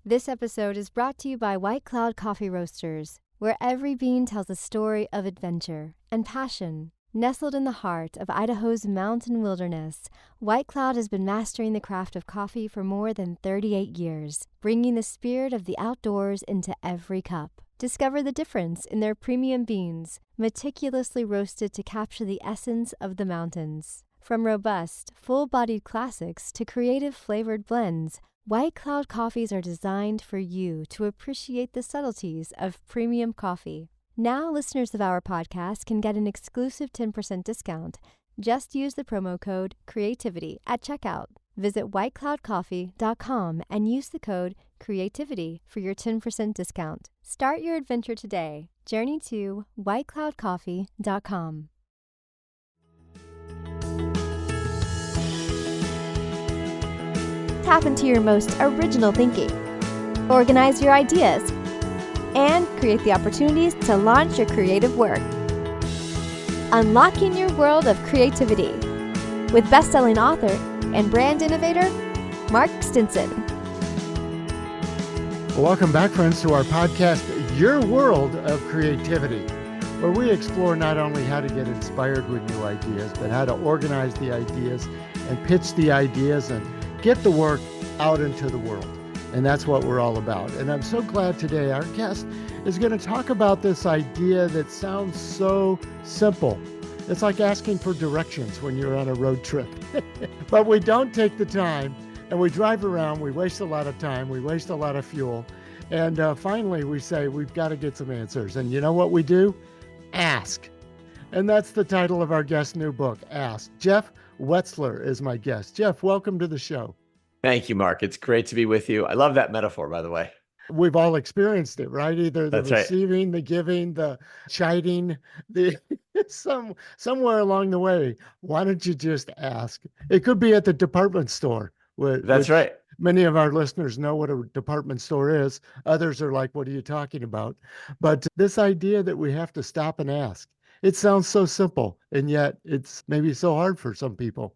This episode is brought to you by White Cloud Coffee Roasters, where every bean tells a story of adventure and passion. Nestled in the heart of Idaho's mountain wilderness, White Cloud has been mastering the craft of coffee for more than 38 years, bringing the spirit of the outdoors into every cup. Discover the difference in their premium beans, meticulously roasted to capture the essence of the mountains. From robust, full-bodied classics to creative flavored blends, White Cloud coffees are designed for you to appreciate the subtleties of premium coffee. Now, listeners of our podcast can get an exclusive 10% discount. Just use the promo code CREATIVITY at checkout. Visit whitecloudcoffee.com and use the code CREATIVITY for your 10% discount. Start your adventure today. Journey to whitecloudcoffee.com. Tap into your most original thinking. Organize your ideas and create the opportunities to launch your creative work. Unlocking your world of creativity with best-selling author and brand innovator, Mark Stinson. Welcome back, friends, to our podcast, Your World of Creativity, where we explore not only how to get inspired with new ideas, but how to organize the ideas and pitch the ideas and get the work out into the world. And that's what we're all about. And I'm so glad today our guest is going to talk about this idea that sounds so simple. It's like asking for directions when you're on a road trip. But we don't take the time, and we drive around, we waste a lot of time, we waste a lot of fuel. And finally, we say, we've got to get some answers. And you know what we do? Ask. And that's the title of our guest's new book, Ask. Jeff Wetzler is my guest. Jeff, welcome to the show. Thank you, Mark. It's great to be with you. I love that metaphor, by the way. We've all experienced it, right? Either the That's right. receiving, the giving, the chiding, the somewhere along the way. Why don't you just ask? It could be at the department store. That's right. Many of our listeners know what a department store is. Others are like, what are you talking about? But this idea that we have to stop and ask, it sounds so simple, and yet it's maybe so hard for some people.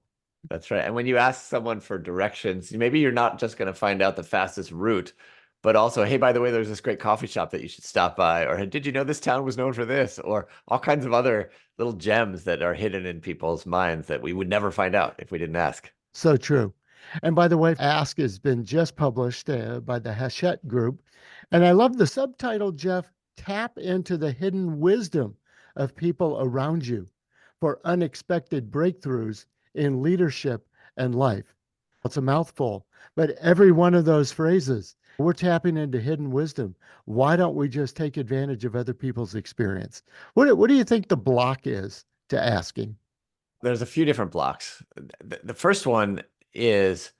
That's right. And when you ask someone for directions, maybe you're not just going to find out the fastest route, but also, hey, by the way, there's this great coffee shop that you should stop by, or hey, did you know this town was known for this, or all kinds of other little gems that are hidden in people's minds that we would never find out if we didn't ask. So true. And by the way, Ask has been just published by the Hachette Group. And I love the subtitle, Jeff, Tap into the Hidden Wisdom of People Around You for Unexpected Breakthroughs in Leadership and Life. It's a mouthful, but every one of those phrases, we're tapping into hidden wisdom. Why don't we just take advantage of other people's experience? What do you think the block is to asking? There's a few different blocks. The first one is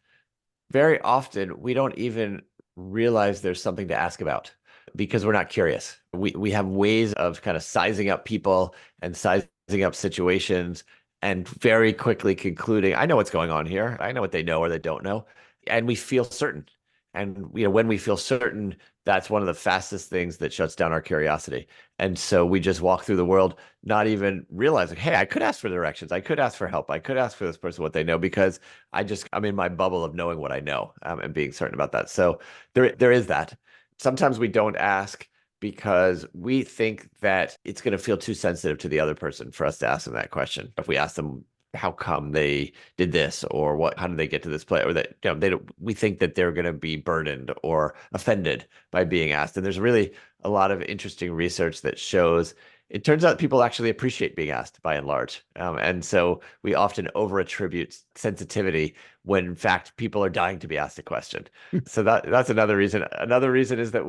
very often we don't even realize there's something to ask about because we're not curious. We have ways of kind of sizing up people and sizing up situations and very quickly concluding, I know what's going on here. I know what they know or they don't know. And we feel certain. And when we feel certain, that's one of the fastest things that shuts down our curiosity. And so we just walk through the world, not even realizing, hey, I could ask for directions. I could ask for help. I could ask for this person what they know because I'm in my bubble of knowing what I know and being certain about that. So there is that. Sometimes we don't ask because we think that it's going to feel too sensitive to the other person for us to ask them that question. If we ask them, how come they did this, or how did they get to this place, or that we think that they're going to be burdened or offended by being asked. And there's really a lot of interesting research that shows it turns out people actually appreciate being asked by and large. And so we often over-attribute sensitivity when in fact people are dying to be asked a question. So that's another reason. Another reason is that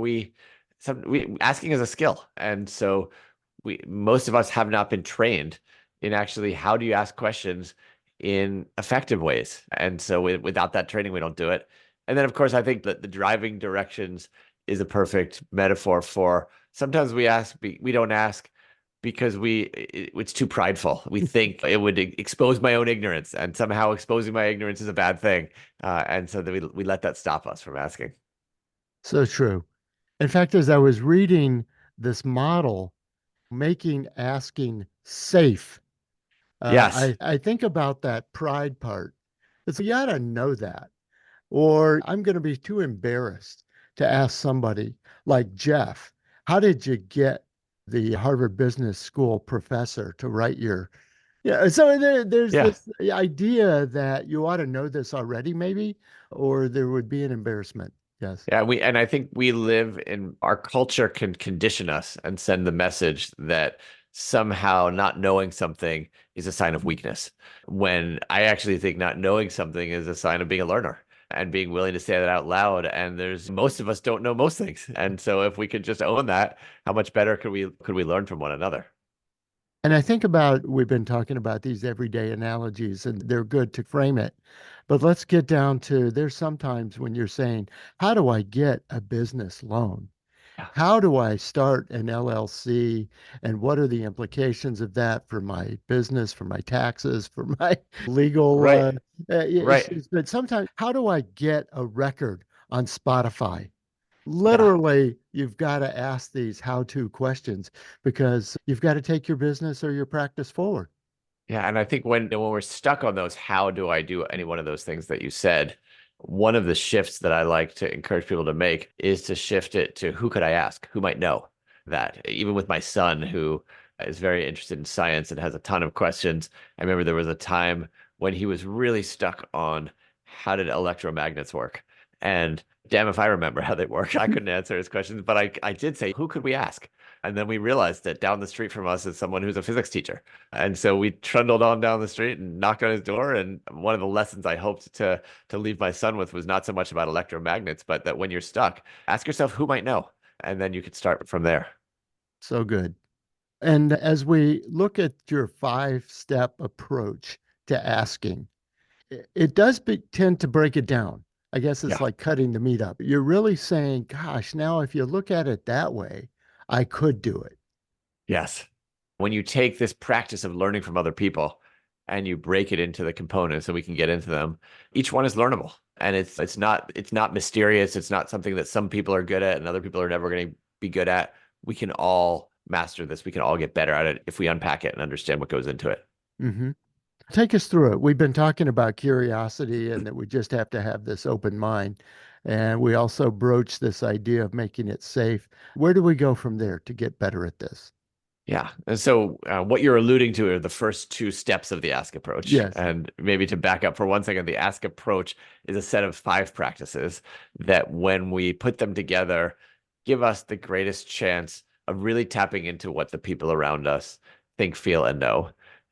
asking is a skill. And so most of us have not been trained in actually how do you ask questions in effective ways. And so without that training, we don't do it. And then, of course, I think that the driving directions is a perfect metaphor for sometimes we don't ask because it's too prideful. We think it would expose my own ignorance, and somehow exposing my ignorance is a bad thing. And so that we let that stop us from asking. So true. In fact, as I was reading this model, making asking safe, Yes. I think about that pride part. It's you got to know that, or I'm going to be too embarrassed to ask somebody like Jeff, how did you get the Harvard Business School professor to write your yeah, so there's Yeah. this idea that you ought to know this already, maybe, or there would be an embarrassment. Yes. Yeah, and I think we live in our culture can condition us and send the message that somehow not knowing something is a sign of weakness. When I actually think not knowing something is a sign of being a learner and being willing to say that out loud. And there's most of us don't know most things. And so if we could just own that, how much better could we learn from one another? And I think about, we've been talking about these everyday analogies, and they're good to frame it. But let's get down to there's sometimes when you're saying, how do I get a business loan? Yeah. How do I start an LLC? And what are the implications of that for my business, for my taxes, for my legal Right. Right. issues? But sometimes, how do I get a record on Spotify? Yeah. Literally, you've got to ask these how-to questions because you've got to take your business or your practice forward. Yeah, and I think when we're stuck on those, how do I do any one of those things that you said? One of the shifts that I like to encourage people to make is to shift it to who could I ask? Who might know that? Even with my son, who is very interested in science and has a ton of questions. I remember there was a time when he was really stuck on how did electromagnets work? And damn if I remember how they work. I couldn't answer his questions, but I did say, who could we ask? And then we realized that down the street from us is someone who's a physics teacher. And so we trundled on down the street and knocked on his door. And one of the lessons I hoped to leave my son with was not so much about electromagnets, but that when you're stuck, ask yourself who might know, and then you could start from there. So good. And as we look at your five-step approach to asking, it does tend to break it down. I guess it's Yeah. like cutting the meat up. You're really saying, gosh, now if you look at it that way, I could do it. Yes. When you take this practice of learning from other people and you break it into the components and we can get into them, each one is learnable. And it's not mysterious. It's not something that some people are good at and other people are never going to be good at. We can all master this. We can all get better at it if we unpack it and understand what goes into it. Hmm. Take us through it. We've been talking about curiosity and that we just have to have this open mind. And we also broach this idea of making it safe. Where do we go from there to get better at this? Yeah. And so what you're alluding to are the first two steps of the ask approach. Yes. And maybe to back up for 1 second, the ask approach is a set of 5 practices that when we put them together, give us the greatest chance of really tapping into what the people around us think, feel, and know.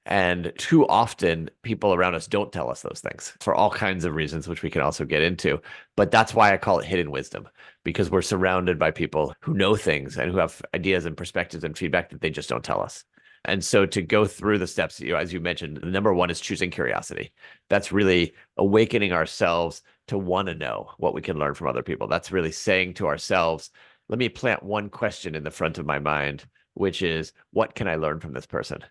And too often, people around us don't tell us those things for all kinds of reasons, which we can also get into. But that's why I call it hidden wisdom, because we're surrounded by people who know things and who have ideas and perspectives and feedback that they just don't tell us. And so to go through the steps, as you mentioned, the number one is choosing curiosity. That's really awakening ourselves to want to know what we can learn from other people. That's really saying to ourselves, let me plant one question in the front of my mind, which is, what can I learn from this person?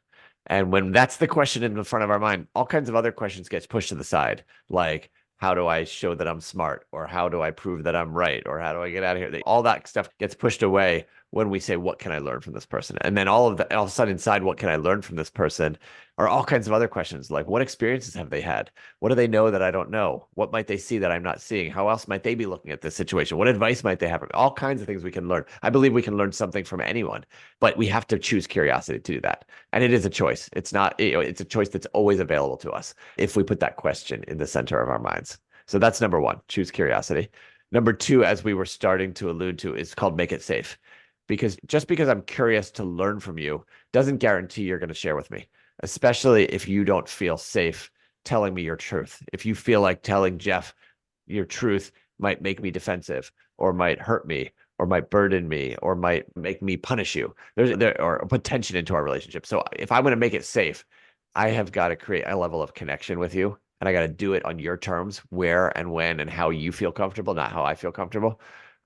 And when that's the question in the front of our mind, all kinds of other questions get pushed to the side, like, how do I show that I'm smart? Or how do I prove that I'm right? Or how do I get out of here? All that stuff gets pushed away when we say, what can I learn from this person? And then all of a sudden inside, what can I learn from this person? Are all kinds of other questions like, what experiences have they had? What do they know that I don't know? What might they see that I'm not seeing? How else might they be looking at this situation? What advice might they have? All kinds of things we can learn. I believe we can learn something from anyone, but we have to choose curiosity to do that. And it is a choice. It's not, it's a choice that's always available to us if we put that question in the center of our minds. So that's number one, choose curiosity. Number two, as we were starting to allude to, is called make it safe. Because just because I'm curious to learn from you doesn't guarantee you're going to share with me, especially if you don't feel safe telling me your truth. If you feel like telling Jeff your truth might make me defensive or might hurt me or might burden me or might make me punish you, or put tension into our relationship. So if I'm going to make it safe, I have got to create a level of connection with you. And I got to do it on your terms, where and when and how you feel comfortable, not how I feel comfortable.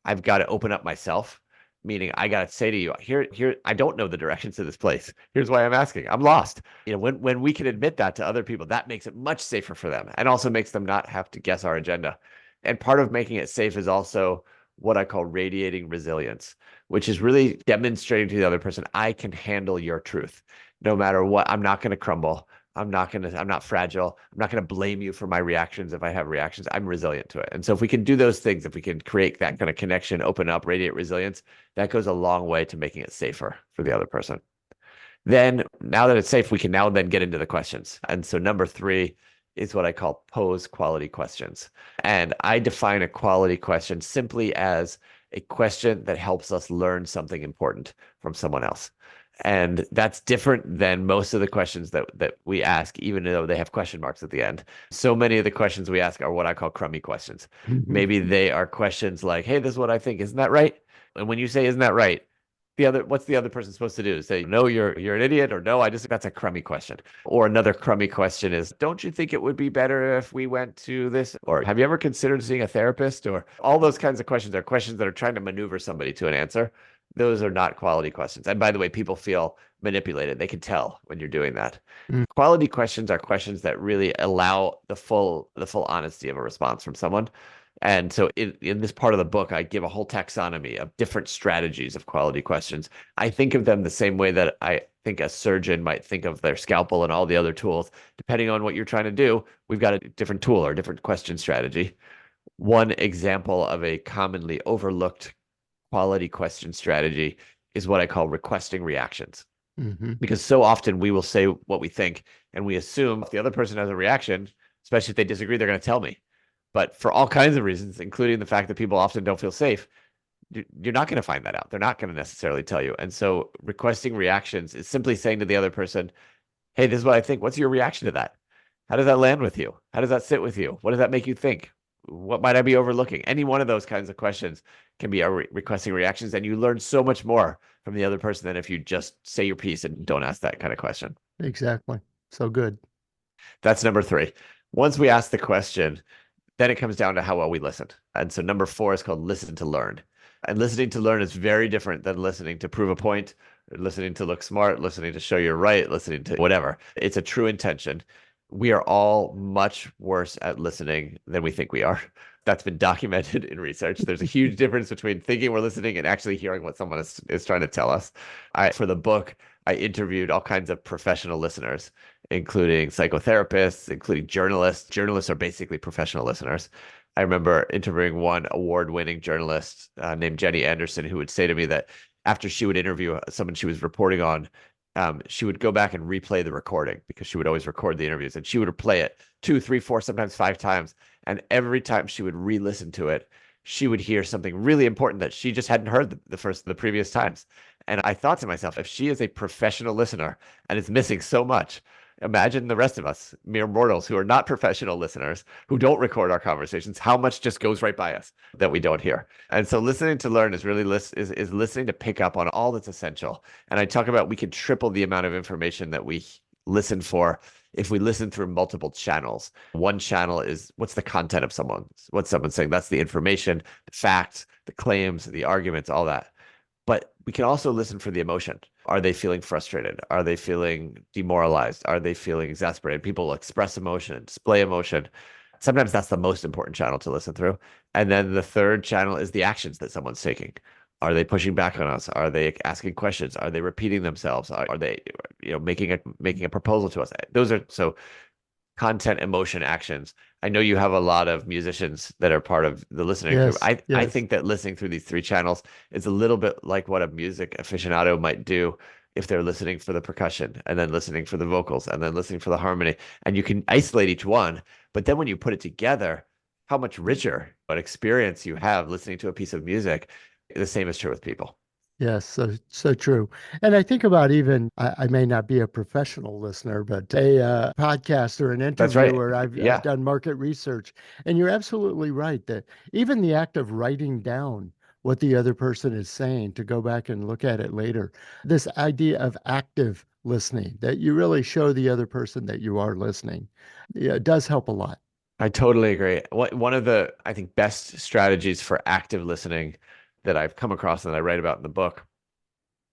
I've got to open up myself, meaning I got to say to you, here, I don't know the directions to this place. Here's why I'm asking. I'm lost. When we can admit that to other people, that makes it much safer for them and also makes them not have to guess our agenda. And part of making it safe is also what I call radiating resilience, which is really demonstrating to the other person, I can handle your truth. No matter what, I'm not going to crumble. I'm not fragile. I'm not going to blame you for my reactions if I have reactions. I'm resilient to it. And so if we can do those things, if we can create that kind of connection, open up, radiate resilience, that goes a long way to making it safer for the other person. Then now that it's safe, we can now then get into the questions. And so number 3 is what I call pose quality questions. And I define a quality question simply as a question that helps us learn something important from someone else. And that's different than most of the questions that we ask, even though they have question marks at the end. So many of the questions we ask are what I call crummy questions. Maybe they are questions like, hey, this is what I think. Isn't that right? And when you say, isn't that right? What's the other person supposed to do? Say, no, you're an idiot, or no, that's a crummy question. Or another crummy question is, don't you think it would be better if we went to this? Or have you ever considered seeing a therapist? Or all those kinds of questions are questions that are trying to maneuver somebody to an answer. Those are not quality questions. And by the way, people feel manipulated. They can tell when you're doing that. Quality questions are questions that really allow the full honesty of a response from someone. And so in this part of the book, I give a whole taxonomy of different strategies of quality questions. I think of them the same way that I think a surgeon might think of their scalpel and all the other tools. Depending on what you're trying to do, we've got a different tool or different question strategy. One example of a commonly overlooked quality question strategy is what I call requesting reactions. Because so often we will say what we think, and we assume if the other person has a reaction, especially if they disagree, they're going to tell me. But for all kinds of reasons, including the fact that people often don't feel safe, you're not going to find that out. They're not going to necessarily tell you. And so requesting reactions is simply saying to the other person, hey, this is what I think. What's your reaction to that? How does that land with you? How does that sit with you? What does that make you think? What might I be overlooking? Any one of those kinds of questions can be requesting reactions. And you learn so much more from the other person than if you just say your piece and don't ask that kind of question. Exactly. So good. That's number 3. Once we ask the question, then it comes down to how well we listen. And so number 4 is called listen to learn. And listening to learn is very different than listening to prove a point, listening to look smart, listening to show you're right, listening to whatever. It's a true intention. We are all much worse at listening than we think we are. That's been documented in research. There's a huge difference between thinking we're listening and actually hearing what someone is trying to tell us. For the book, I interviewed all kinds of professional listeners, including psychotherapists, including journalists. Journalists are basically professional listeners. I remember interviewing one award-winning journalist named Jenny Anderson, who would say to me that after she would interview someone she was reporting on, she would go back and replay the recording because she would always record the interviews, and she would replay it 2, 3, 4, sometimes 5 times. And every time she would re-listen to it, she would hear something really important that she just hadn't heard the previous times. And I thought to myself, if she is a professional listener and is missing so much, imagine the rest of us, mere mortals who are not professional listeners, who don't record our conversations, how much just goes right by us that we don't hear. And so listening to learn is really is listening to pick up on all that's essential. And I talk about we can triple the amount of information that we listen for if we listen through multiple channels. One channel is what's the content of what's someone saying. That's the information, the facts, the claims, the arguments, all that. But we can also listen for the emotion. Are they feeling frustrated? Are they feeling demoralized? Are they feeling exasperated? People express emotion, display emotion. Sometimes that's the most important channel to listen through. And then the third channel is the actions that someone's taking. Are they pushing back on us? Are they asking questions? Are they repeating themselves? Are they, making a proposal to us? Those are so content, emotion, actions. I know you have a lot of musicians that are part of the listening group. I think that listening through these 3 channels is a little bit like what a music aficionado might do if they're listening for the percussion and then listening for the vocals and then listening for the harmony. And you can isolate each one, but then when you put it together, how much richer an experience you have listening to a piece of music. The same is true with people. Yes, so true. And I think about even, I may not be a professional listener, but a podcast or an That's right. interviewer, I've done market research. And you're absolutely right that even the act of writing down what the other person is saying to go back and look at it later, this idea of active listening, that you really show the other person that you are listening, it does help a lot. I totally agree. One of the, I think, best strategies for active listening that I've come across and that I write about in the book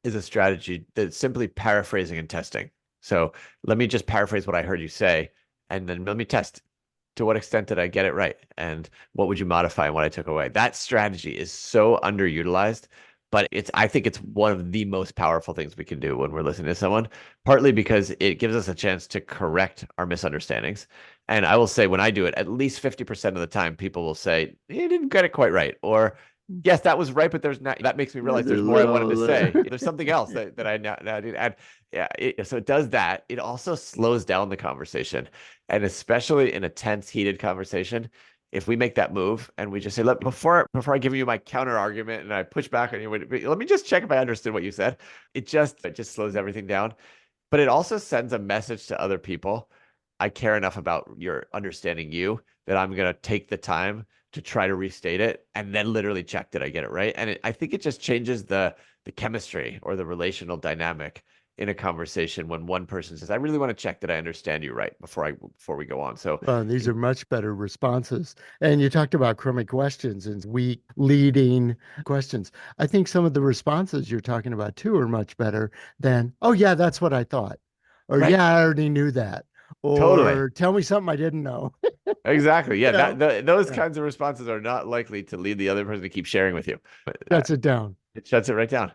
is a strategy that's simply paraphrasing and testing. So let me just paraphrase what I heard you say, and then let me test to what extent did I get it right, and what would you modify and what I took away. That strategy is so underutilized But I think it's one of the most powerful things we can do when we're listening to someone, partly because it gives us a chance to correct our misunderstandings. And I will say when I do it, at least 50% of the time, people will say, you didn't get it quite right. Or, yes, that was right, but there's not, that makes me realize there's more I wanted to say. There's something else that I now did add. Yeah. So it does that. It also slows down the conversation. And especially in a tense, heated conversation, if we make that move and we just say, look, before I give you my counter argument and I push back on you, let me just check if I understood what you said. It just slows everything down. But it also sends a message to other people. I care enough about your understanding you that I'm going to take the time to try to restate it and then literally check that I get it right. And I think it just changes the chemistry or the relational dynamic in a conversation when one person says, I really want to check that I understand you right before we go on. So These are much better responses. And you talked about crummy questions and weak leading questions. I think some of the responses you're talking about too are much better than, oh, yeah, that's what I thought. Or, right. yeah, I already knew that. Totally. Or tell me something I didn't know. Exactly. Yeah. Those Yeah, kinds of responses are not likely to lead the other person to keep sharing with you. shuts it down. It shuts it right down.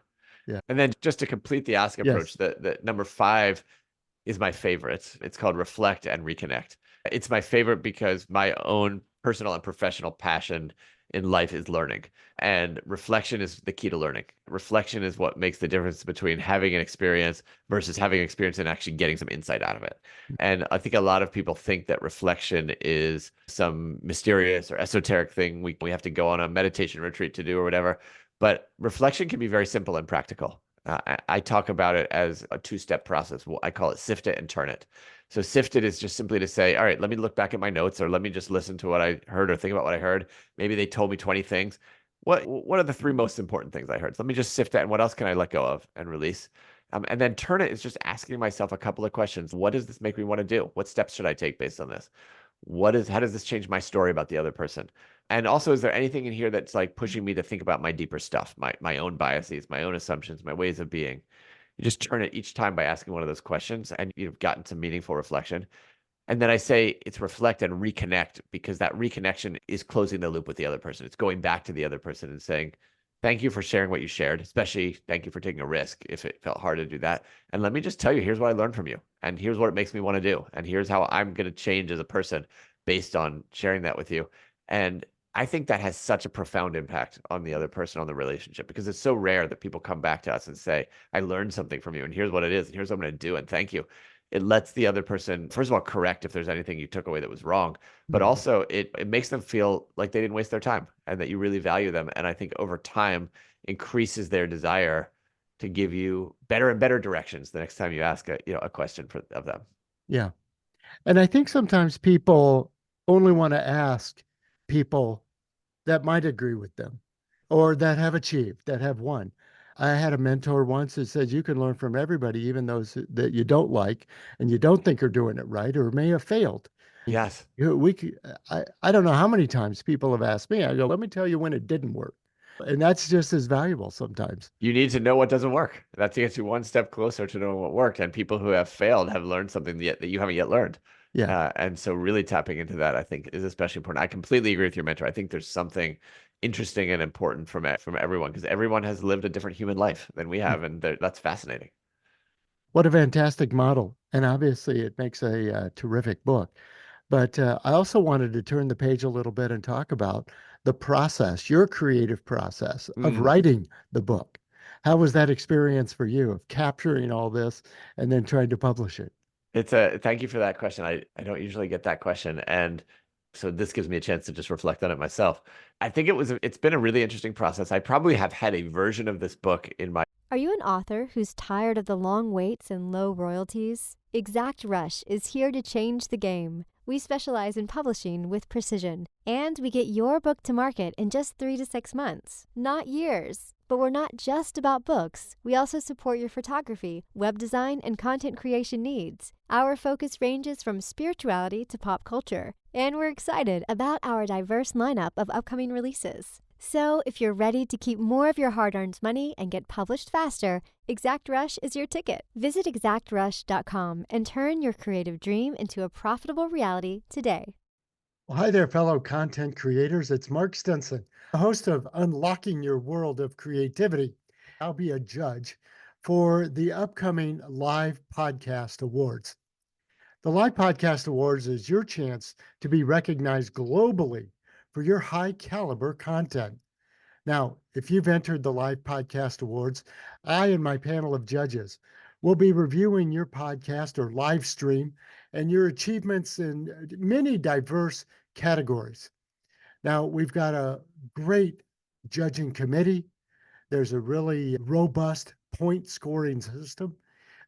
Yeah. And then just to complete the ask Yes. approach, the number 5 is my favorite. It's called reflect and reconnect. It's my favorite because my own personal and professional passion in life is learning. And reflection is the key to learning. Reflection is what makes the difference between having an experience versus having an experience and actually getting some insight out of it. And I think a lot of people think that reflection is some mysterious or esoteric thing we have to go on a meditation retreat to do or whatever. But reflection can be very simple and practical. I talk about it as a 2-step process. I call it sift it and turn it. So sift it is just simply to say, all right, let me look back at my notes or let me just listen to what I heard or think about what I heard. Maybe they told me 20 things. What are the 3 most important things I heard? So let me just sift that and what else can I let go of and release? And then turn it is just asking myself a couple of questions. What does this make me want to do? What steps should I take based on this? How does this change my story about the other person? And also, is there anything in here that's like pushing me to think about my deeper stuff, my own biases, my own assumptions, my ways of being? You just turn it each time by asking one of those questions, and you've gotten some meaningful reflection. And then I say it's reflect and reconnect because that reconnection is closing the loop with the other person. It's going back to the other person and saying, thank you for sharing what you shared, especially thank you for taking a risk if it felt hard to do that. And let me just tell you, here's what I learned from you. And here's what it makes me want to do. And here's how I'm going to change as a person based on sharing that with you. And I think that has such a profound impact on the other person, on the relationship, because it's so rare that people come back to us and say, I learned something from you, and here's what it is, and here's what I'm going to do, and thank you. It lets the other person, first of all, correct if there's anything you took away that was wrong, but also it makes them feel like they didn't waste their time and that you really value them. And I think over time increases their desire to give you better and better directions the next time you ask a question of them. Yeah. And I think sometimes people only want to ask people that might agree with them or that have achieved, that have won. I had a mentor once that said you can learn from everybody, even those that you don't like and you don't think are doing it right or may have failed. Yes. I don't know how many times people have asked me, I go, let me tell you when it didn't work. And that's just as valuable sometimes. You need to know what doesn't work. That gets you one step closer to knowing what worked. And people who have failed have learned something that you haven't yet learned. Yeah. And so really tapping into that, I think, is especially important. I completely agree with your mentor. I think there's something interesting and important from everyone because everyone has lived a different human life than we have. And that's fascinating. What a fantastic model. And obviously, it makes a terrific book. But I also wanted to turn the page a little bit and talk about the process, your creative process of writing the book. How was that experience for you of capturing all this and then trying to publish it? Thank you for that question. I don't usually get that question. And so this gives me a chance to just reflect on it myself. I think it's been a really interesting process. I probably have had a version of this book in my. Are you an author who's tired of the long waits and low royalties? Exact Rush is here to change the game. We specialize in publishing with precision, and we get your book to market in just 3 to 6 months, not years. But we're not just about books. We also support your photography, web design, and content creation needs. Our focus ranges from spirituality to pop culture, and we're excited about our diverse lineup of upcoming releases. So, if you're ready to keep more of your hard-earned money and get published faster, Exact Rush is your ticket. Visit exactrush.com and turn your creative dream into a profitable reality today. Well, hi there, fellow content creators. It's Mark Stinson, the host of Unlocking Your World of Creativity. I'll be a judge for the upcoming Live Podcast Awards. The Live Podcast Awards is your chance to be recognized globally for your high caliber content. Now, if you've entered the Live Podcast Awards, I and my panel of judges will be reviewing your podcast or live stream and your achievements in many diverse categories. Now, we've got a great judging committee. There's a really robust point scoring system.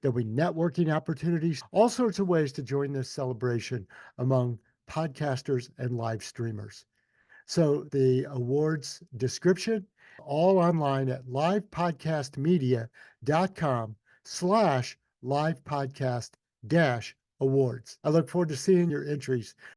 There'll be networking opportunities, all sorts of ways to join this celebration among podcasters and live streamers. So the awards description, all online at livepodcastmedia.com/livepodcast-awards. I look forward to seeing your entries